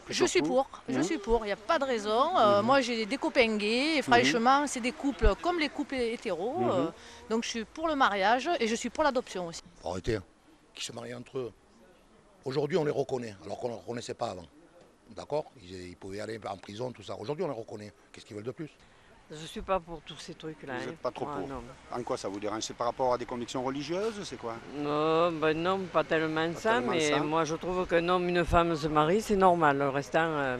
Je suis pour, il n'y a pas de raison. Moi j'ai des copains gays et franchement c'est des couples comme les couples hétéros. Donc je suis pour le mariage et je suis pour l'adoption aussi. Faut arrêter, hein. Qui se marient entre eux. Aujourd'hui on les reconnaît, alors qu'on ne les reconnaissait pas avant. D'accord, ils pouvaient aller en prison, tout ça. Aujourd'hui on les reconnaît. Qu'est-ce qu'ils veulent de plus? Je ne suis pas pour tous ces trucs-là. Vous hein. n'êtes pas trop pour. Non. En quoi ça vous dérange? C'est par rapport à des convictions religieuses? C'est quoi? Non, ben non, pas tellement Pas ça, tellement mais ça. moi je trouve qu'un homme et une femme se marient, c'est normal. Le restant,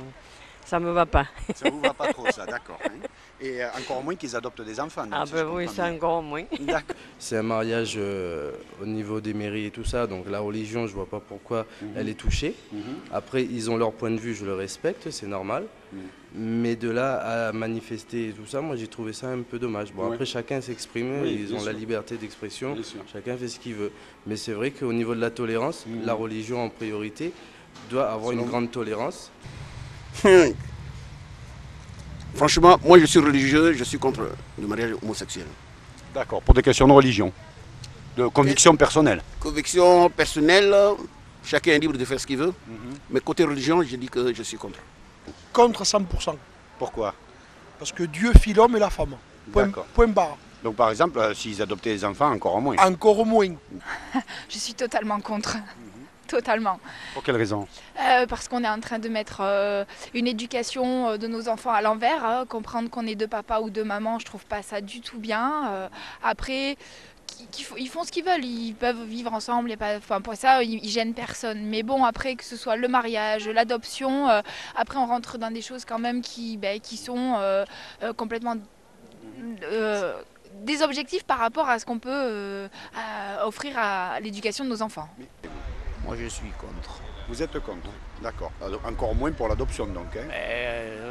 ça me va pas. Ça vous va pas trop ça, d'accord. Hein. Et encore moins qu'ils adoptent des enfants. donc, Ah si ben je oui, comprends c'est bien. encore moins. D'accord. C'est un mariage au niveau des mairies et tout ça, donc la religion, je vois pas pourquoi elle est touchée. Après, ils ont leur point de vue, je le respecte, c'est normal. Mais de là à manifester et tout ça, moi j'ai trouvé ça un peu dommage. Bon, Ouais. après, chacun s'exprime, Oui, ils bien ont la sûr. liberté d'expression, Bien sûr. chacun fait ce qu'il veut. Mais c'est vrai qu'au niveau de la tolérance, la religion en priorité doit avoir Selon une vous. grande tolérance. Franchement, moi je suis religieux, je suis contre le mariage homosexuel. D'accord, pour des questions de religion, de conviction personnelle. Conviction personnelle, chacun est libre de faire ce qu'il veut. Mais côté religion, je dis que je suis contre. Contre 100%. Pourquoi? Parce que Dieu fit l'homme et la femme. Point, D'accord. point barre. Donc par exemple, s'ils adoptaient des enfants, encore moins. Encore moins. Je suis totalement contre. Totalement. Pour quelle raison? Parce qu'on est en train de mettre une éducation de nos enfants à l'envers. Comprendre qu'on est deux papas ou deux mamans, je trouve pas ça du tout bien. Après, ils font ce qu'ils veulent. Ils peuvent vivre ensemble. Enfin, pour ça, ils gênent personne. Mais bon, après, que ce soit le mariage, l'adoption, après, on rentre dans des choses quand même qui sont complètement des objectifs par rapport à ce qu'on peut offrir à l'éducation de nos enfants. Moi, je suis contre. Vous êtes contre? D'accord. Alors, encore moins pour l'adoption donc. Hein.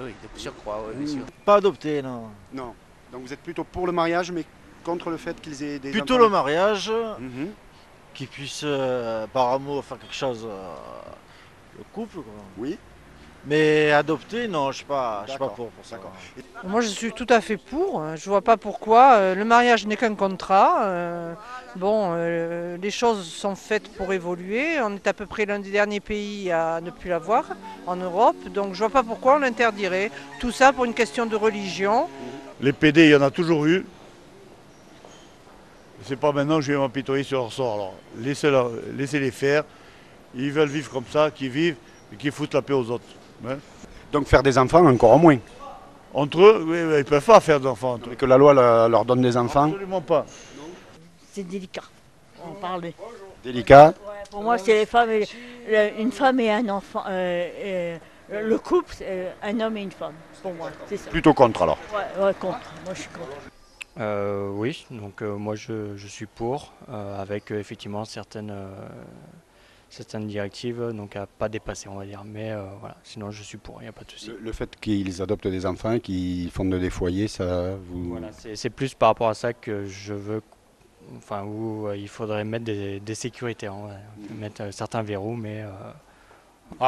Oui, je crois, oui, bien sûr. Pas adopté, non. Non. Donc vous êtes plutôt pour le mariage, mais contre le fait qu'ils aient des Plutôt enfants. le mariage, Mhm. qu'ils puissent par amour faire quelque chose, le couple, quoi. Oui. Mais adopter, non, je suis pas D'accord. pour ça. D'accord. Moi, je suis tout à fait pour. Je vois pas pourquoi. Le mariage n'est qu'un contrat. Les choses sont faites pour évoluer. On est à peu près l'un des derniers pays à ne plus l'avoir en Europe. Donc, je vois pas pourquoi on l'interdirait. Tout ça pour une question de religion. Les PD, il y en a toujours eu. C'est pas maintenant que je vais m'apitoyer sur leur sort. Alors, laissez-les faire. Ils veulent vivre comme ça, qu'ils vivent et qu'ils foutent la paix aux autres. Hein. Donc faire des enfants, encore moins. Entre eux, oui, ils ne peuvent pas faire d'enfants. Entre eux. Et que la loi leur donne des enfants. Absolument pas. C'est délicat. On parle. Délicat. Pour moi, c'est une femme et un enfant. Le couple, c'est un homme et une femme. Pour moi, c'est ça. Plutôt contre alors. Ouais, contre. Moi, je suis contre. Oui, donc moi je suis pour, avec effectivement certaines directives donc à pas dépasser on va dire, mais voilà, sinon je suis pour, il n'y a pas de souci. Le fait qu'ils adoptent des enfants, qu'ils fondent des foyers, ça vous... Voilà, c'est plus par rapport à ça que je veux, enfin où il faudrait mettre des sécurités, on va mettre certains verrous, mais...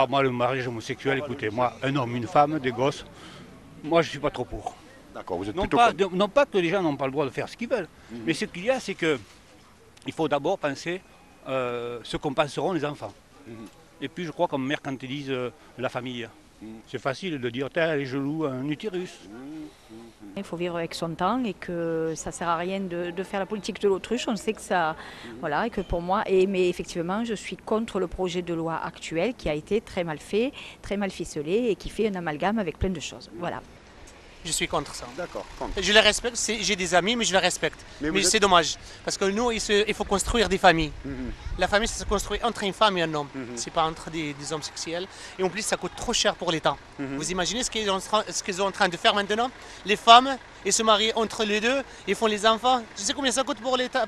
Moi le mariage homosexuel, écoutez, moi un homme, une femme, des gosses, moi je suis pas trop pour. D'accord, vous êtes Non plutôt pas, contre. non pas que les gens n'ont pas le droit de faire ce qu'ils veulent, mais ce qu'il y a, c'est que il faut d'abord penser ce qu'en penseront les enfants. Et puis je crois comme mercantilise la famille. C'est facile de dire, tiens, je loue un utérus. Il faut vivre avec son temps et que ça ne sert à rien de faire la politique de l'autruche. On sait que ça... Voilà, et que pour moi... mais effectivement, je suis contre le projet de loi actuel qui a été très mal fait, très mal ficelé et qui fait un amalgame avec plein de choses. Voilà. Je suis contre ça. D'accord, contre. Je les respecte, j'ai des amis, mais je les respecte. Mais Mais vous c'est êtes- dommage, parce que nous, il faut construire des familles. La famille, ça se construit entre une femme et un homme. C'est pas entre des hommes sexuels. Et en plus, ça coûte trop cher pour l'État. Vous imaginez ce qu'ils sont en train de faire maintenant? Les femmes, ils se marient entre les deux, ils font les enfants. Tu sais combien ça coûte pour l'État?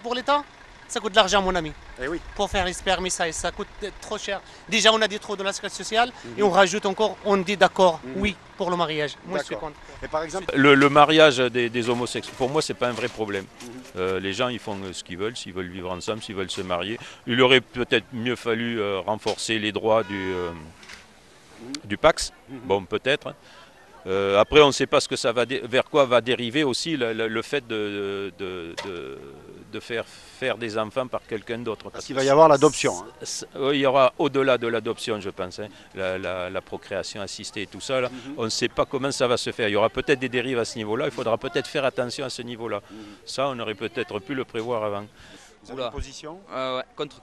Ça coûte de l'argent, mon ami. Eh oui. Pour faire les spermes et ça coûte trop cher. Déjà, on a des trous dans la sécurité sociale et on rajoute encore, on dit d'accord, oui, pour le mariage. Moi, je suis D'accord. contre. Et par exemple, Le mariage des homosexuels, pour moi, c'est pas un vrai problème. Les gens, ils font ce qu'ils veulent, s'ils veulent vivre ensemble, s'ils veulent se marier. Il aurait peut-être mieux fallu renforcer les droits du Pacs, bon, peut-être. Après, on ne sait pas ce que ça va vers quoi va dériver aussi le fait de faire des enfants par quelqu'un d'autre. Parce qu'il va y avoir l'adoption. Oui, il y aura au-delà de l'adoption, je pense, hein, la procréation assistée et tout ça. Là, on ne sait pas comment ça va se faire. Il y aura peut-être des dérives à ce niveau-là. Il faudra peut-être faire attention à ce niveau-là. Ça, on aurait peut-être pu le prévoir avant. Vous avez une position? Ouais, contre.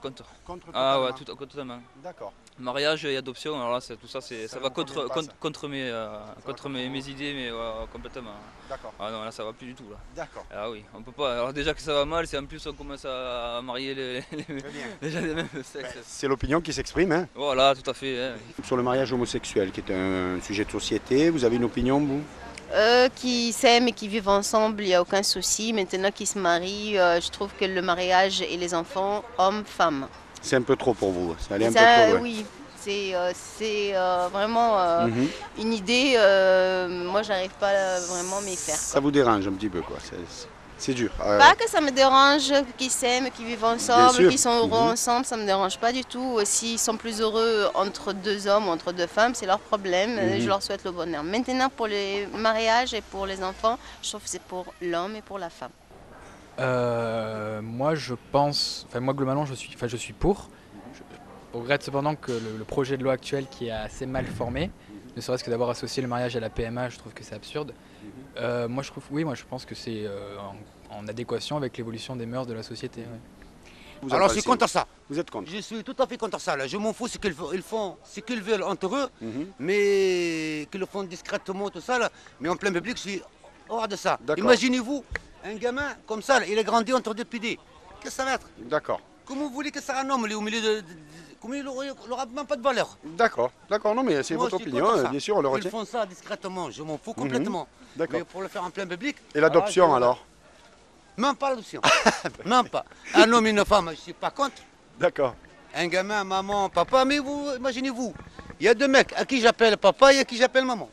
Ah ouais, totalement. D'accord. Mariage et adoption, alors là, tout ça, ça va contre mes idées, mais complètement. D'accord. Ah non, là, ça va plus du tout. Là. D'accord. Ah oui, on peut pas. Alors déjà que ça va mal, c'est en plus on commence à marier les gens des mêmes sexes. C'est l'opinion qui s'exprime. Hein. Voilà, tout à fait. Hein. Sur le mariage homosexuel, qui est un sujet de société, vous avez une opinion, vous? Qui s'aiment et qui vivent ensemble, il n'y a aucun souci. Maintenant qu'ils se marient, je trouve que le mariage et les enfants, hommes, femmes. C'est un peu trop pour vous, ça allait un peu trop loin. Oui, c'est vraiment une idée, moi j'arrive pas vraiment à m'y faire. Ça vous dérange un petit peu, quoi. C'est dur. Pas que ça me dérange qu'ils s'aiment, qu'ils vivent ensemble, qu'ils sont heureux ensemble, ça me dérange pas du tout. S'ils sont plus heureux entre deux hommes ou entre deux femmes, c'est leur problème, je leur souhaite le bonheur. Maintenant pour les mariages et pour les enfants, je trouve que c'est pour l'homme et pour la femme. Moi je pense, moi globalement je suis pour. Je regrette cependant que le projet de loi actuel qui est assez mal formé, ne serait-ce que d'avoir associé le mariage à la PMA, je trouve que c'est absurde. Moi je pense que c'est en adéquation avec l'évolution des mœurs de la société. Ouais. Alors je suis contre ça. Vous êtes contre? Je suis tout à fait contre ça. Là. Je m'en fous ce qu'ils font, ce qu'ils veulent entre eux, mais qu'ils le font discrètement, tout ça. Là. Mais en plein public, je suis hors de ça. Imaginez-vous, un gamin comme ça, il a grandi entre deux PD. Qu'est-ce que ça va être? D'accord. Comment vous voulez que ça un homme au milieu de... Comment il n'aura même pas de valeur? D'accord, non mais c'est votre opinion, bien sûr, on le retient. Ils font ça discrètement, je m'en fous complètement. D'accord. Mais pour le faire en plein public... Et l'adoption alors? Même pas l'adoption, même pas. Un homme et une femme, je ne suis pas contre. D'accord. Un gamin, maman, papa, mais vous, imaginez-vous, il y a deux mecs à qui j'appelle papa et à qui j'appelle maman.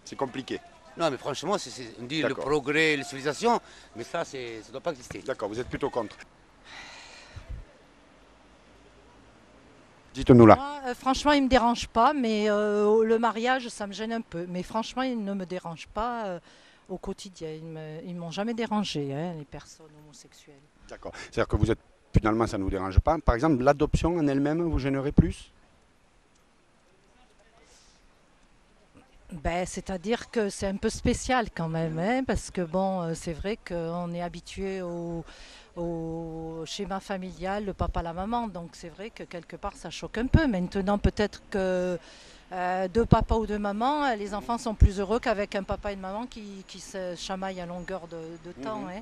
C'est compliqué. Non mais franchement, on dit le progrès, la civilisation, mais ça ne doit pas exister. D'accord, vous êtes plutôt contre. Dites-nous là. Moi, franchement, il ne me dérange pas, mais le mariage, ça me gêne un peu. Mais franchement, il ne me dérange pas au quotidien. Ils ne m'ont jamais dérangé, hein, les personnes homosexuelles. D'accord. C'est-à-dire que vous êtes, finalement, ça ne vous dérange pas. Par exemple, l'adoption en elle-même vous gênerait plus? C'est-à-dire que c'est un peu spécial quand même, hein, parce que bon, c'est vrai qu'on est habitué au schéma familial, le papa, la maman, donc c'est vrai que quelque part ça choque un peu. Maintenant peut-être que deux papas ou deux mamans, les enfants sont plus heureux qu'avec un papa et une maman qui se chamaillent à longueur de temps. Hein.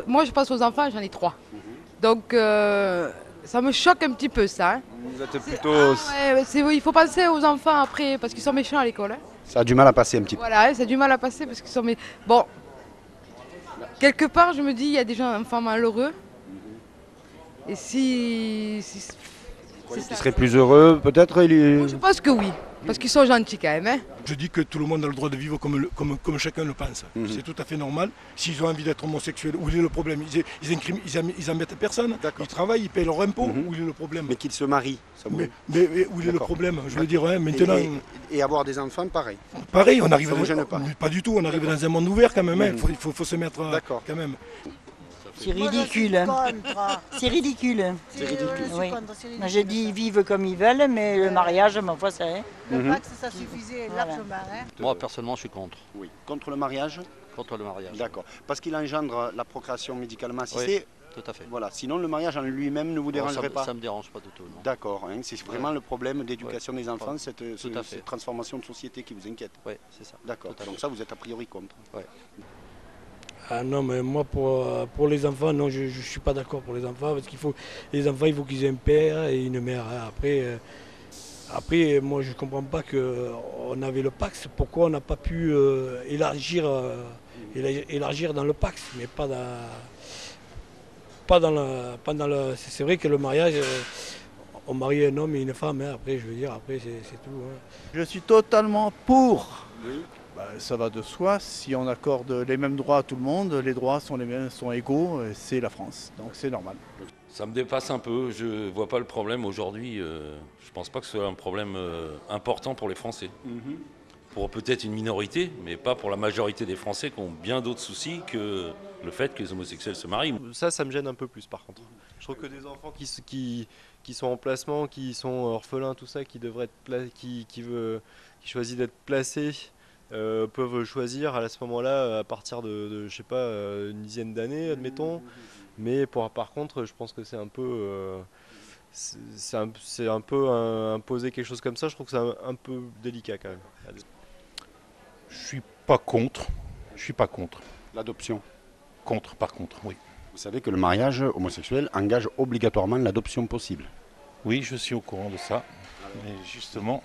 Moi je pense aux enfants, j'en ai 3. Donc ça me choque un petit peu ça. Hein. Vous êtes plutôt... il faut penser aux enfants après, parce qu'ils sont méchants à l'école. Hein. Ça a du mal à passer un petit peu. Voilà, ça a du mal à passer parce qu'ils sont méchants. Bon, quelque part je me dis, il y a des enfants malheureux. Et si Qui serait plus heureux peut-être? Je pense que oui, parce qu'ils sont gentils quand même. Hein. Je dis que tout le monde a le droit de vivre comme chacun le pense. C'est tout à fait normal. S'ils ont envie d'être homosexuels, où est le problème? Ils embêtent personne. Ils travaillent, ils payent leurs impôts. Où est le problème? Mais qu'ils se marient. Mais où est le problème? Je veux dire, hein, maintenant... Et avoir des enfants, pareil. Pareil, on arrive... Ça ne vous gêne pas? Pas du tout, on arrive dans un monde ouvert quand même. Il faut se mettre quand même. C'est ridicule. C'est ridicule. C'est ridicule. Oui. Moi, je dis ils vivent comme ils veulent, mais le mariage, ma foi, c'est... Le Pax, ça suffisait largement. Hein. Moi, personnellement, je suis contre. Oui. Contre le mariage? Contre le mariage. D'accord. Parce qu'il engendre la procréation médicalement assistée? Oui, tout à fait. Voilà. Sinon, le mariage en lui-même ne vous dérangerait pas? Ça ne me dérange pas du tout. D'accord. Hein. C'est vraiment le problème d'éducation des enfants, cette transformation de société qui vous inquiète? Oui, c'est ça. D'accord. Donc ça, vous êtes a priori contre? Oui. Ah non, mais moi pour les enfants, non, je ne suis pas d'accord pour les enfants, parce les enfants, il faut qu'ils aient un père et une mère. Hein. Après, moi je ne comprends pas qu'on avait le Pax, pourquoi on n'a pas pu élargir dans le Pax, mais pas dans le... C'est vrai que le mariage, on marie un homme et une femme, hein. Après je veux dire, après c'est tout. Hein. Je suis totalement pour. Oui. Ça va de soi, si on accorde les mêmes droits à tout le monde, les droits sont sont égaux, c'est la France, donc c'est normal. Ça me dépasse un peu, je ne vois pas le problème aujourd'hui, je ne pense pas que ce soit un problème important pour les Français. Pour peut-être une minorité, mais pas pour la majorité des Français qui ont bien d'autres soucis que le fait que les homosexuels se marient. Ça me gêne un peu plus par contre. Je trouve que des enfants qui sont en placement, qui sont orphelins, tout ça, qui choisissent d'être placés, peuvent choisir à ce moment-là à partir de je sais pas, une dizaine d'années, admettons. Mais par contre, je pense que c'est un peu... c'est un peu imposer quelque chose comme ça, je trouve que c'est un peu délicat quand même. Je suis pas contre. Je suis pas contre. L'adoption. Contre, par contre, oui. Vous savez que le mariage homosexuel engage obligatoirement l'adoption possible. Oui, je suis au courant de ça. Mais justement,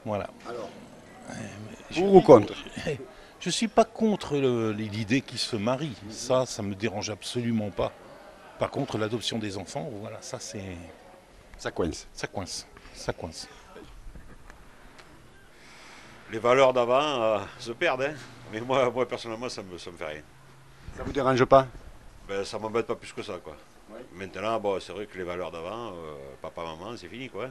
voilà. Alors, pour ou contre? Je suis pas contre l'idée qu'ils se marient. Ça me dérange absolument pas. Par contre, l'adoption des enfants, voilà, ça c'est... Ça coince. Ça coince. Ça coince. Les valeurs d'avant se perdent, hein. Mais moi personnellement, ça me fait rien. Ça vous dérange pas? Ben, ça m'embête pas plus que ça, quoi. Oui. Maintenant, bon, c'est vrai que les valeurs d'avant, papa, maman, c'est fini, quoi.